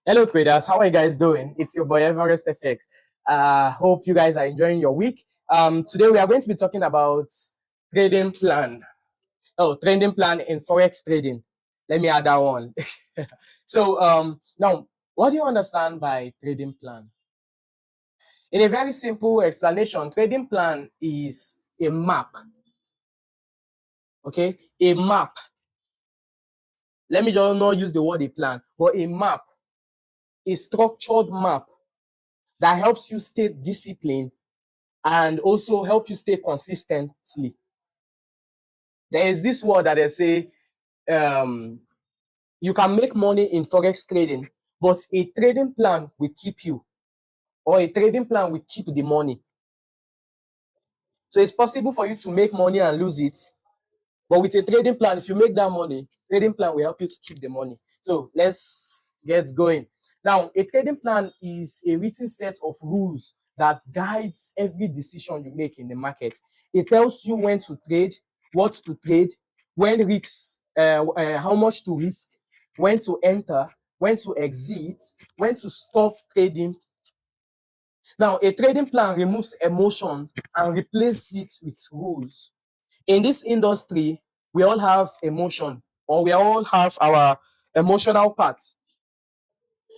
Hello, traders. How are you guys doing? It's your boy Everest FX. Hope you guys are enjoying your week. Today we are going to be talking about trading plan. Oh, trading plan in Forex trading. Let me add that one. Now, what do you understand by trading plan? In a very simple explanation, trading plan is a map. Okay, a map. Let me just not use the word a plan, but a map, a structured map that helps you stay disciplined and also help you stay consistently. There is this word that they say um, you can make money in forex trading, but a trading plan will keep you, or a trading plan will keep the money. So it's possible for you to make money and lose it, but with a trading plan, if you make that money, trading plan will help you to keep the money. So let's get going. Now, a trading plan is a written set of rules that guides every decision you make in the market. It tells you when to trade, what to trade, when risks, how much to risk, when to enter, when to exit, when to stop trading. Now, a trading plan removes emotions and replaces it with rules. In this industry, we all have emotion, or we all have our emotional parts.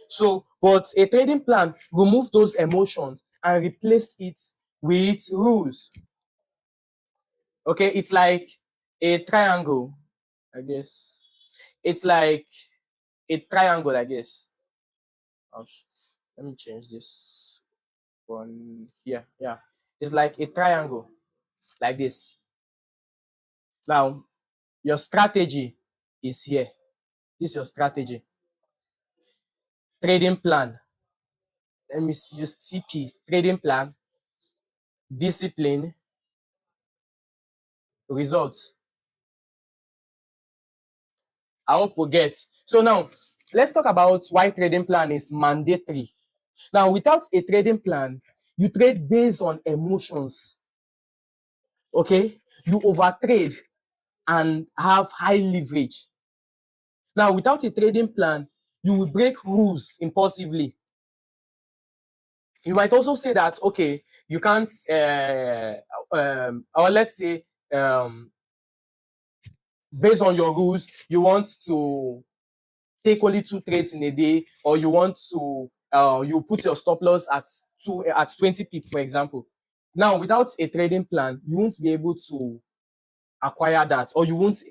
So, but a trading plan remove those emotions and replace it with rules. Okay, it's like a triangle, I guess. It's like a triangle, I guess. Ouch. Let me change this one here. Yeah, it's like a triangle, like this. Now, your strategy is here. This is your strategy. Trading plan. Let me use TP. Trading plan, discipline, results. I won't forget. So now, let's talk about why trading plan is mandatory. Now, without a trading plan, you trade based on emotions. Okay? You overtrade and have high leverage. Now, without a trading plan, you will break rules impulsively. You might also say that, okay, you can't, or let's say, based on your rules, you want to take only 2 trades in a day, or you want to you put your stop loss at 20 pip, for example. Now, without a trading plan, you won't be able to acquire that, or you won't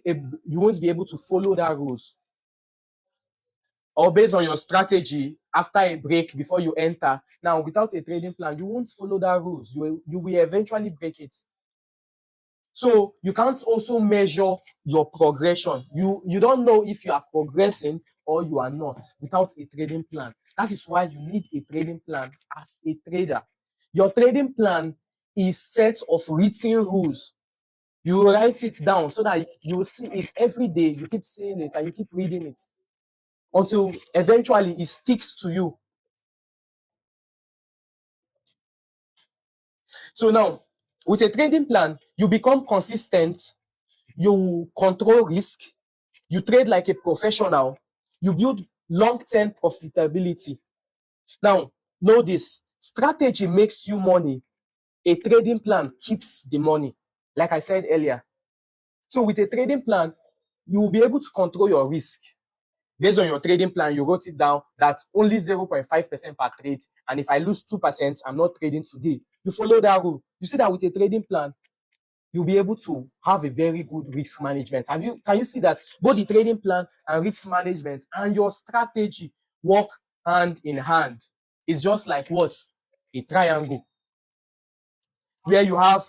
be able to follow that rules. Or based on your strategy after a break before you enter. Now, without a trading plan, you won't follow that rules. You will eventually break it. So you can't also measure your progression. You don't know if you are progressing or you are not without a trading plan. That is why you need a trading plan as a trader. Your trading plan is set of written rules. You write it down so that you see it every day. You keep seeing it and you keep reading it until eventually it sticks to you. So now, with a trading plan, you become consistent, you control risk, you trade like a professional, you build long-term profitability. Now, know this, strategy makes you money, a trading plan keeps the money, like I said earlier. So with a trading plan, you will be able to control your risk. Based on your trading plan, you wrote it down that only 0.5% per trade. And if I lose 2%, I'm not trading today. You follow that rule. You see that with a trading plan, you'll be able to have a very good risk management. Can you see that both the trading plan and risk management and your strategy work hand in hand? It's just like what? A triangle. Where you have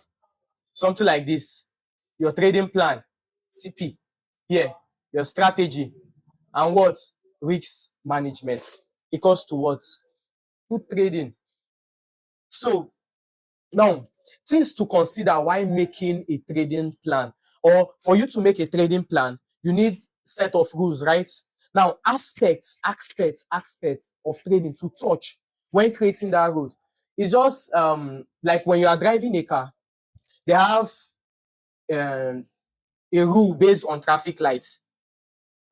something like this, your trading plan, CP, here, your strategy, and what? Risk management equals to what? Good trading. So now, things to consider while making a trading plan, or for you to make a trading plan, you need set of rules, right? Now, aspects of trading to touch when creating that rules. It's just like when you are driving a car, they have um, a rule based on traffic lights,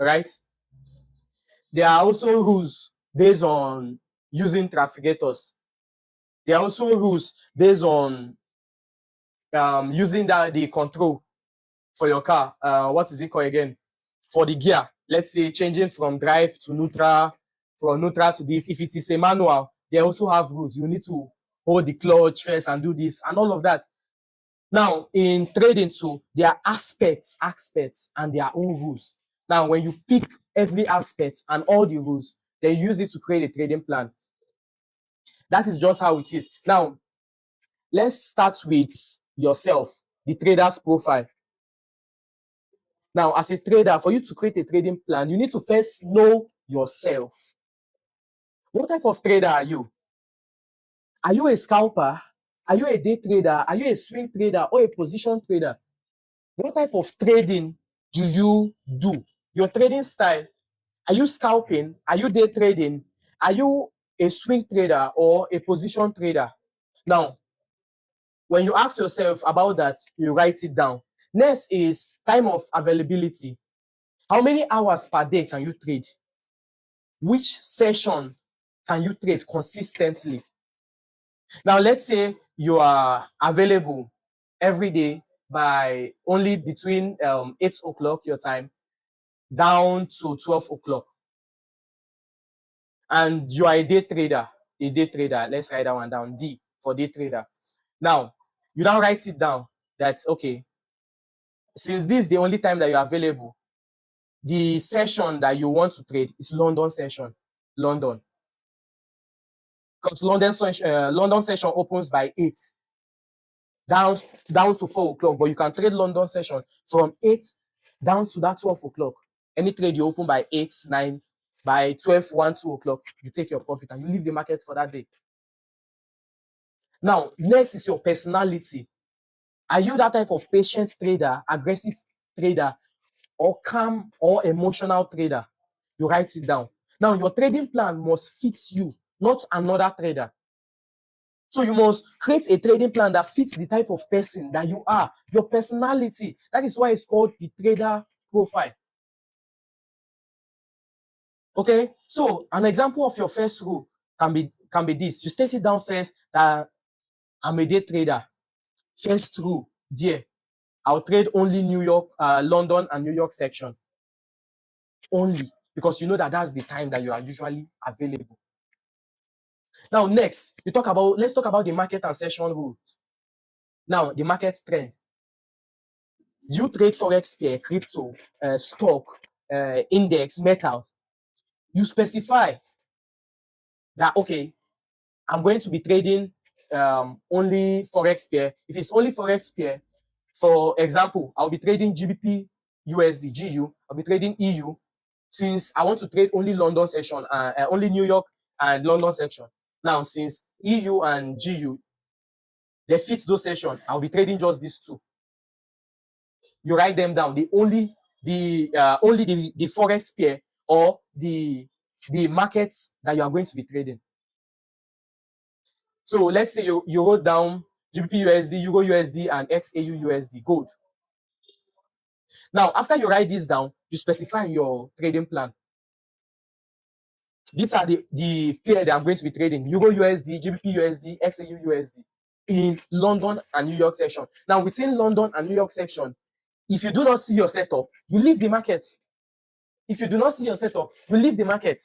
right? There are also rules based on using traffigators. There are also rules based on using the control for your car. What is it called again? For the gear. Let's say changing from drive to neutral, from neutral to this. If it is a manual, they also have rules. You need to hold the clutch first and do this and all of that. Now, in trading too, there are aspects, and their own rules. Now, when you pick every aspect and all the rules, then use it to create a trading plan. That is just how it is. Now, let's start with yourself, the trader's profile. Now, as a trader, for you to create a trading plan, you need to first know yourself. What type of trader are you? Are you a scalper? Are you a day trader? Are you a swing trader or a position trader? What type of trading do you do? Your trading style. Are you scalping? Are you day trading? Are you a swing trader or a position trader? Now, when you ask yourself about that, you write it down. Next is time of availability. How many hours per day can you trade? Which session can you trade consistently? Now, let's say you are available every day by only between 8 o'clock your time down to 12 o'clock. And you are a day trader. Let's write that one down. D for day trader. Now, you now write it down that, okay, since this is the only time that you're available, the session that you want to trade is London session. London. Because London session opens by 8 down to 4 o'clock, but you can trade London session from 8 down to that 12 o'clock. Any trade you open by 8, 9, by 12, 1, 2 o'clock, you take your profit and you leave the market for that day. Now, next is your personality. Are you that type of patient trader, aggressive trader, or calm or emotional trader? You write it down. Now, your trading plan must fit you, not another trader. So you must create a trading plan that fits the type of person that you are, your personality. That is why it's called the trader profile. Okay, so an example of your first rule can be this. You state it down first that I'm a day trader. First rule, dear, I'll trade only New York, London, and New York section. Only because you know that that's the time that you are usually available. Now, next, let's talk about the market and session rules. Now, the market trend. You trade Forex pair, crypto, stock, index, metal. You specify that, okay, I'm going to be trading only Forex pair. If it's only Forex pair, for example, I'll be trading GBP, USD, GU. I'll be trading EU. Since I want to trade only London section, only New York and London section. Now, since EU and GU, they fit those sessions, I'll be trading just these two. You write them down. Only the Forex pair or the markets that you are going to be trading. So let's say you wrote down GBP USD, Euro USD, and XAU USD, gold. Now, after you write this down, you specify your trading plan. These are the pair that I'm going to be trading: Euro USD, GBP USD, XAU USD in London and New York section. Now, within London and New York section, if you do not see your setup, you leave the market. If you do not see your setup, you leave the market.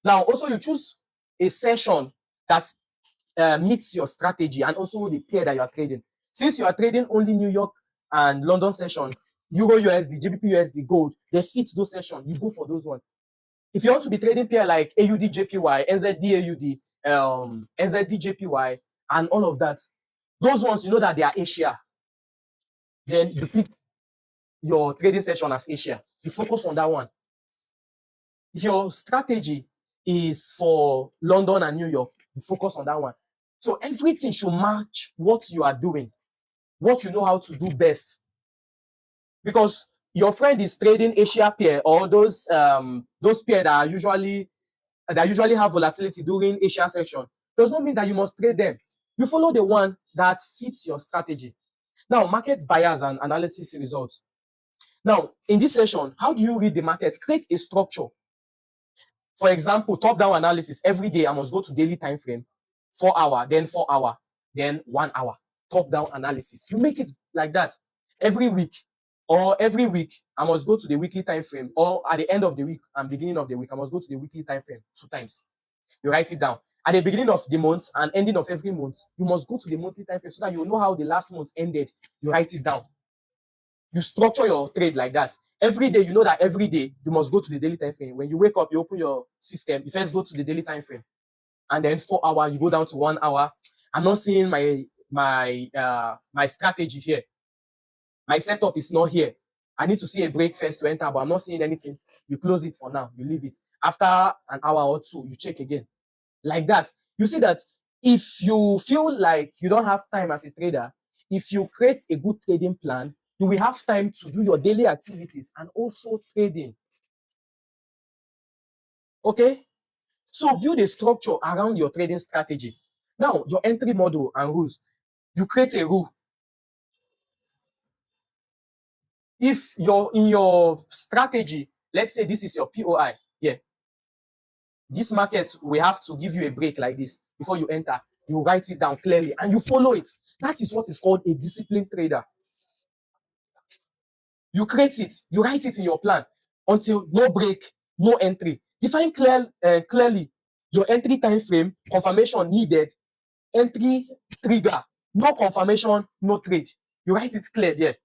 Now, also you choose a session that meets your strategy and also the pair that you are trading. Since you are trading only New York and London session, Euro USD, GBP USD, gold, they fit those sessions. You go for those ones. If you want to be trading pair like AUD JPY, NZD AUD, NZD JPY, and all of that, those ones you know that they are Asia. Then you pick your trading session as Asia. You focus on that one. If your strategy is for London and New York, you focus on that one. So everything should match what you are doing, what you know how to do best. Because your friend is trading Asia pair or those pair that usually have volatility during Asia section, does not mean that you must trade them. You follow the one that fits your strategy. Now, market bias and analysis results. Now, in this session, how do you read the market? Create a structure. For example, top-down analysis. Every day I must go to daily time frame, 4 hour, then 4 hour, then 1 hour. Top-down analysis. You make it like that every week, or every week I must go to the weekly time frame, or at the end of the week and beginning of the week I must go to the weekly time frame 2 times. You write it down. At the beginning of the month and ending of every month, you must go to the monthly time frame so that you know how the last month ended. You write it down. You structure your trade like that. Every day, you know that every day you must go to the daily time frame. When you wake up, you open your system, you first go to the daily time frame, and then 4 hour, you go down to 1 hour. I'm not seeing my strategy here. My setup is not here. I need to see a break first to enter, but I'm not seeing anything. You close it for now. You leave it. After an hour or two, you check again. Like that. You see that if you feel like you don't have time as a trader, if you create a good trading plan, you will have time to do your daily activities and also trading. Okay? So build a structure around your trading strategy. Now, your entry model and rules. You create a rule. If you're in your strategy, let's say this is your POI, yeah. This market, we have to give you a break like this before you enter. You write it down clearly and you follow it. That is what is called a disciplined trader. You create it, you write it in your plan until no break, no entry. Define clearly your entry time frame, confirmation needed, entry trigger, no confirmation, no trade. You write it clear there.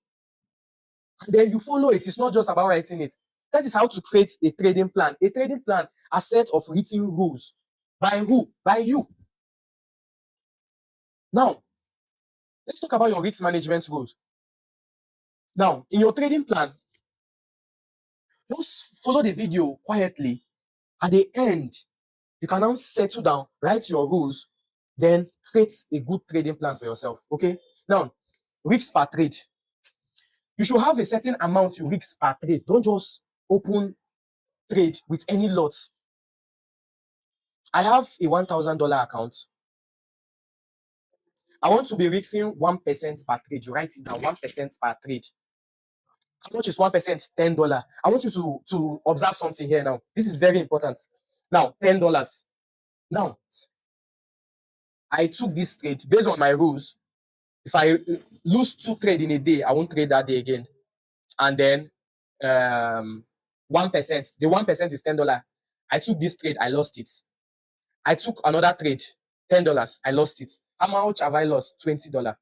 And then you follow it. It's not just about writing it. That is how to create a trading plan. A trading plan, a set of written rules. By who? By you. Now, let's talk about your risk management rules. Now, in your trading plan, just follow the video quietly. At the end, you can now settle down, write your rules, then create a good trading plan for yourself. Okay? Now, risk per trade. You should have a certain amount you risk per trade. Don't just open trade with any lot. I have a $1,000 account. I want to be risking 1% per trade. You write it down, 1% per trade. How much is 1%? $10. I want you to observe something here now. This is very important. Now, $10. Now, I took this trade based on my rules. If I lose 2 trades in a day, I won't trade that day again. And then 1%. The 1% is $10. I took this trade, I lost it. I took another trade, $10. I lost it. How much have I lost? $20.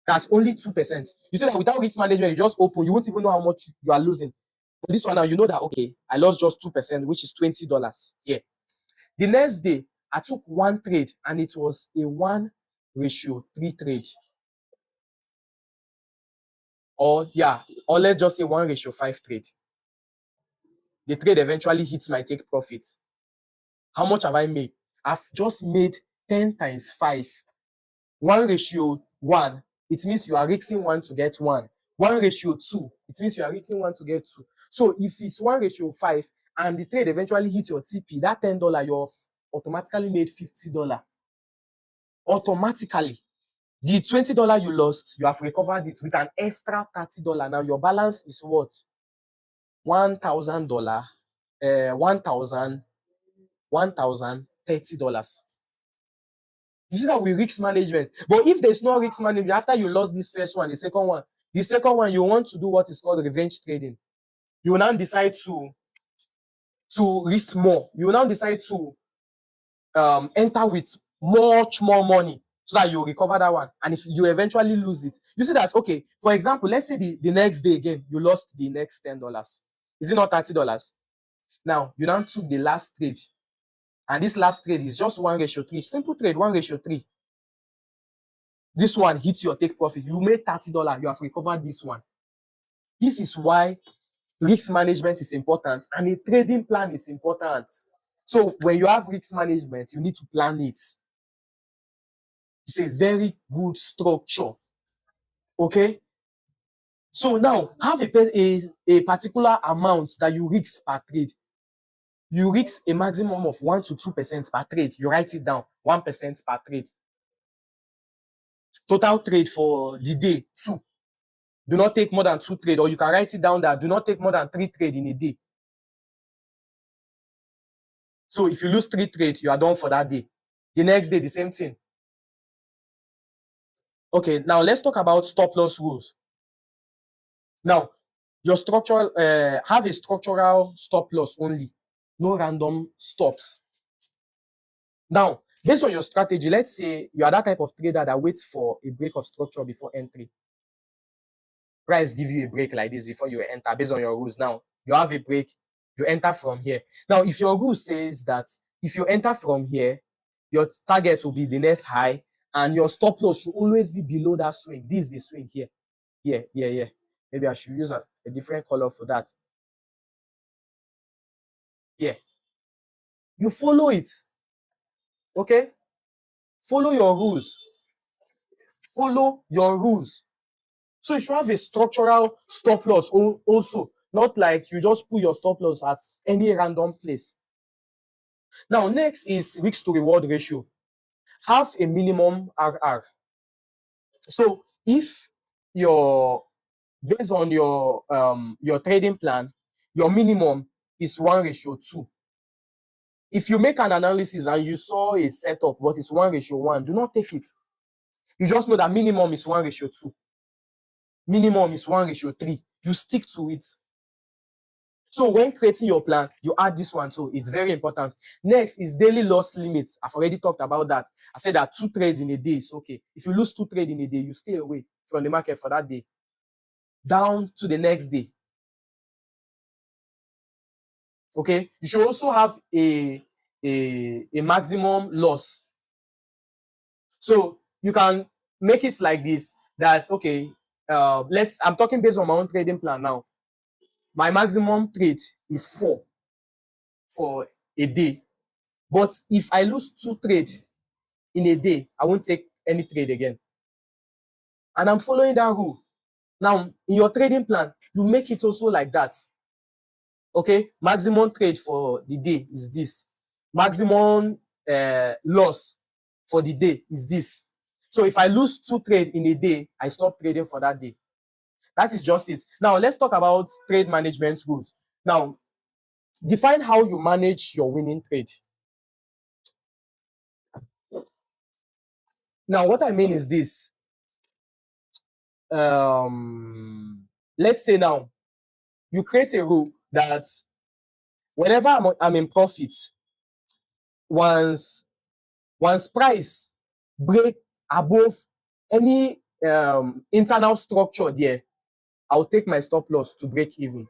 That's only 2%. You see that without risk management, you just open, you won't even know how much you are losing. But this one now, you know that, okay, I lost just 2%, which is $20 here. The next day, I took one trade and it was a 1:3 trade. Or let's just say 1:5 trade. The trade eventually hits my take profits. How much have I made? I've just made 10 times 5. 1:1. It means you are risking 1 to get 1. 1:2. It means you are risking 1 to get 2. So if it's 1:5 and the trade eventually hits your TP, that $10 you've automatically made $50. Automatically. The $20 you lost, you have recovered it with an extra $30. Now your balance is what? $1,000, $1,030. You see that with risk management. But if there's no risk management, after you lost this first one, the second one, you want to do what is called revenge trading. You will now decide to risk more. You will now decide to enter with much more money so that you recover that one. And if you eventually lose it, you see that, okay, for example, let's say the next day again, you lost the next $10. Is it not $30? Now, you now took the last trade. And this last trade is just 1:3. Simple trade, 1:3. This one hits your take profit. You made $30. You have recovered this one. This is why risk management is important and a trading plan is important. So when you have risk management, you need to plan it. It's a very good structure. Okay? So now have a particular amount that you risk per trade. You risk a maximum of 1 to 2% per trade. You write it down, 1% per trade. Total trade for the day, 2. do not take more than 2 trades, or you can write it down that do not take more than 3 trades in a day. So if you lose 3 trades, you are done for that day. The next day, the same thing. Okay, now let's talk about stop loss rules. Now, your structural have a structural stop loss only, no random stops. Now, based on your strategy, let's say you are that type of trader that waits for a break of structure before entry. Price give you a break like this before you enter based on your rules. Now, you have a break, you enter from here. Now, if your rule says that if you enter from here, your target will be the next high, and your stop loss should always be below that swing. This is the swing here. Yeah. Maybe I should use a different color for that. Yeah. You follow it. Okay? Follow your rules. Follow your rules. So you should have a structural stop loss also. Not like you just put your stop loss at any random place. Now, next is risk to reward ratio. Have a minimum RR. So if based on your trading plan, your minimum is 1:2. If you make an analysis and you saw a setup but it's 1:1, do not take it. You just know that minimum is 1:2. Minimum is 1:3. You stick to it. So when creating your plan, you add this one too. It's very important. Next is daily loss limit. I've already talked about that. I said that 2 trades in a day is okay. If you lose 2 trades in a day, you stay away from the market for that day. Down to the next day. Okay. You should also have a maximum loss. So you can make it like this, that okay, I'm talking based on my own trading plan now. My maximum trade is 4 for a day. But if I lose 2 trades in a day, I won't take any trade again. And I'm following that rule. Now, in your trading plan, you make it also like that. Okay, maximum trade for the day is this. Maximum loss for the day is this. So if I lose 2 trades in a day, I stop trading for that day. That is just it. Now, let's talk about trade management rules. Now, define how you manage your winning trade. Now, what I mean is this. Let's say now, you create a rule that whenever I'm in profit, once price break above any internal structure there, I'll take my stop loss to break even.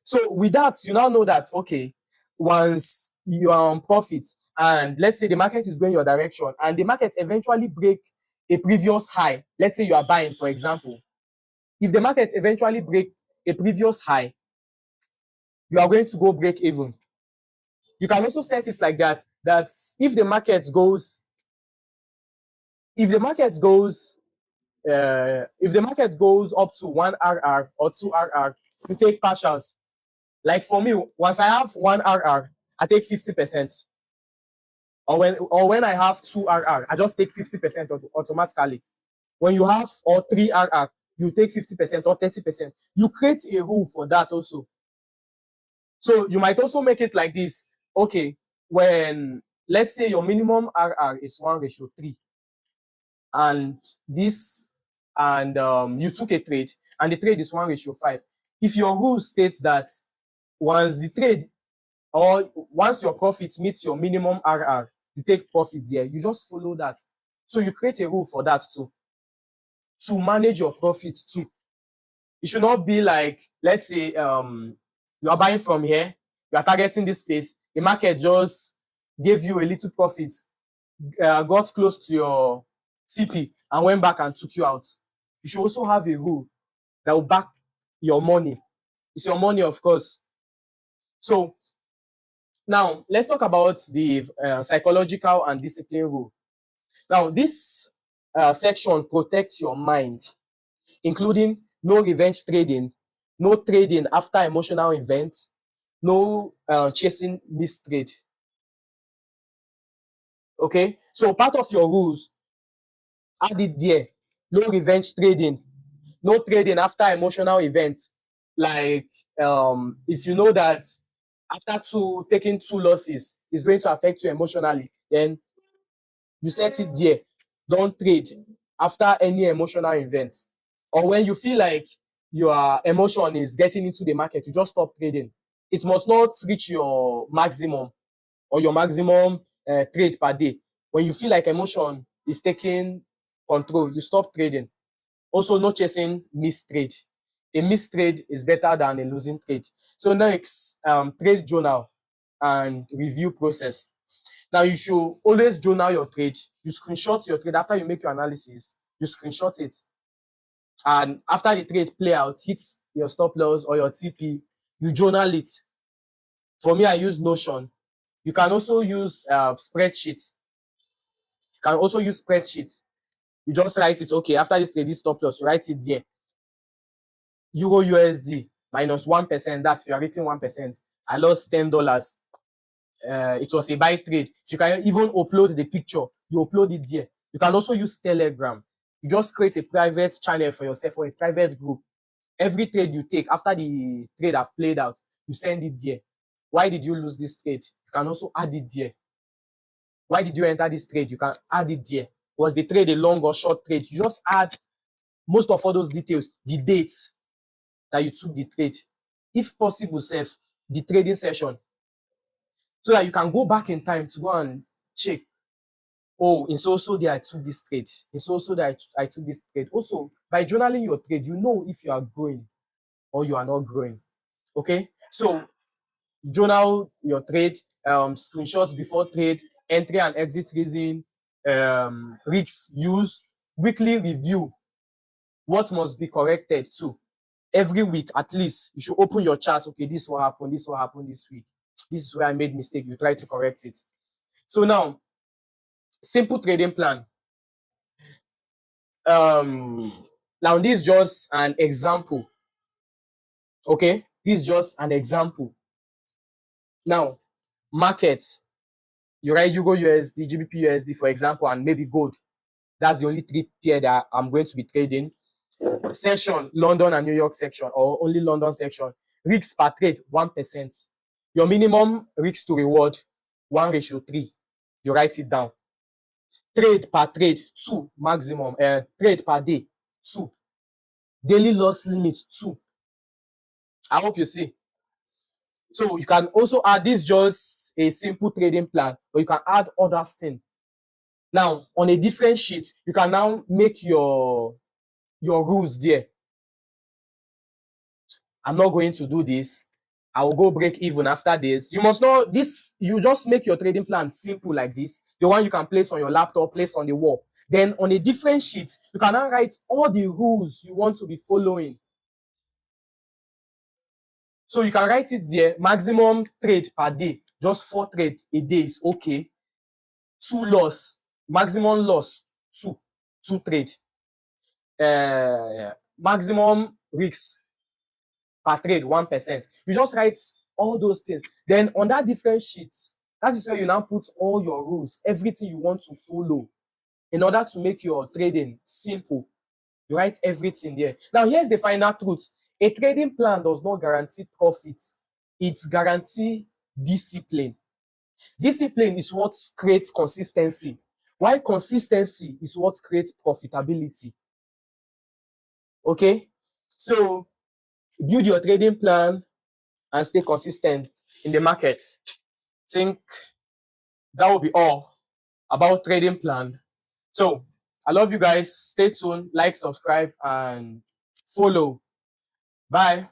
So with that, you now know that, okay, once you are on profit and let's say the market is going your direction and the market eventually break a previous high, let's say you are buying, for example. If the market eventually break a previous high, you are going to go break even. You can also set it like that, that if the market goes up to 1 RR or 2 RR, you take partials. Like for me, once I have 1 RR, I take 50%. Or when I have 2 RR, I just take 50% automatically. When you have 3 RR, you take 50% or 30%. You create a rule for that also. So you might also make it like this. Okay, when let's say your minimum RR is 1:3, and you took a trade and the trade is 1:5. If your rule states that once your profit meets your minimum RR, you take profit there, you just follow that. So you create a rule for that too, to manage your profit too. It should not be like, let's say you are buying from here, you are targeting this space, the market just gave you a little profit, got close to your TP and went back and took you out. You should also have a rule that will back your money. It's your money, of course. So now let's talk about the psychological and discipline rule. Now this section protects your mind, including no revenge trading, no trading after emotional events, no chasing missed trade. Okay, so part of your rules, add it there. No revenge trading. No trading after emotional events. Like if you know that after taking two losses is going to affect you emotionally, then you set it there. Don't trade after any emotional event. Or when you feel like your emotion is getting into the market, you just stop trading. It must not reach your maximum or your maximum trade per day. When you feel like emotion is taking control, you stop trading. Also, no chasing missed trade. A missed trade is better than a losing trade. So next, trade journal and review process. Now you should always journal your trade. You screenshot your trade after you make your analysis. You screenshot it, and after the trade play out, hits your stop loss or your TP, you journal it. For me, I use Notion. You can also use spreadsheets. You can also use spreadsheets. You just write it. Okay, after this trade, this stop loss, you write it there. Euro USD minus 1%. That's if you are rating 1%. I lost $10. It was a buy trade. If you can even upload the picture, you upload it there. You can also use Telegram. You just create a private channel for yourself or a private group. Every trade you take after the trade have played out, you send it there. Why did you lose this trade? You can also add it there. Why did you enter this trade? You can add it there. Was the trade a long or short trade? You just add most of all those details, the dates that you took the trade, if possible, self, the trading session, so that you can go back in time to go and check. Oh, it's also that I took this trade. It's also that I took this trade. Also, by journaling your trade, you know if you are growing or you are not growing. Okay, so journal your trade, screenshots before trade, entry and exit reason, risks use, weekly review. What must be corrected too? Every week, at least, you should open your chart. Okay, this is what happened. This is what happened this week. This is where I made mistake. You try to correct it. So now, simple trading plan. Now this is just an example. Okay, this is just an example. Now, markets. You write Euro USD, GBP USD, for example, and maybe gold. That's the only three pair that I'm going to be trading. Section, London and New York section, or only London section. Risks per trade, 1%. Your minimum risk to reward, 1:3. You write it down. Trade per trade, 2 maximum. Trade per day, 2. Daily loss limit, 2. I hope you see. So you can also add this, just a simple trading plan, or you can add other things. Now, on a different sheet, you can now make your rules there. I'm not going to do this. I will go break even after this. You must know this. You just make your trading plan simple like this. The one you can place on your laptop, place on the wall. Then on a different sheet, you can now write all the rules you want to be following. So you can write it there. Maximum trade per day. Just 4 trades a day is okay. 2 loss. Maximum loss, 2. 2 trade. Maximum risks per trade, 1%. You just write all those things. Then on that different sheet, that is where you now put all your rules, everything you want to follow in order to make your trading simple. You write everything there. Now, here's the final truth. A trading plan does not guarantee profit. It guarantees discipline. Discipline is what creates consistency. Why consistency is what creates profitability. Okay? So, build your trading plan and stay consistent in the market. I think that will be all about trading plan. So I love you guys. Stay tuned, like, subscribe, and follow. Bye.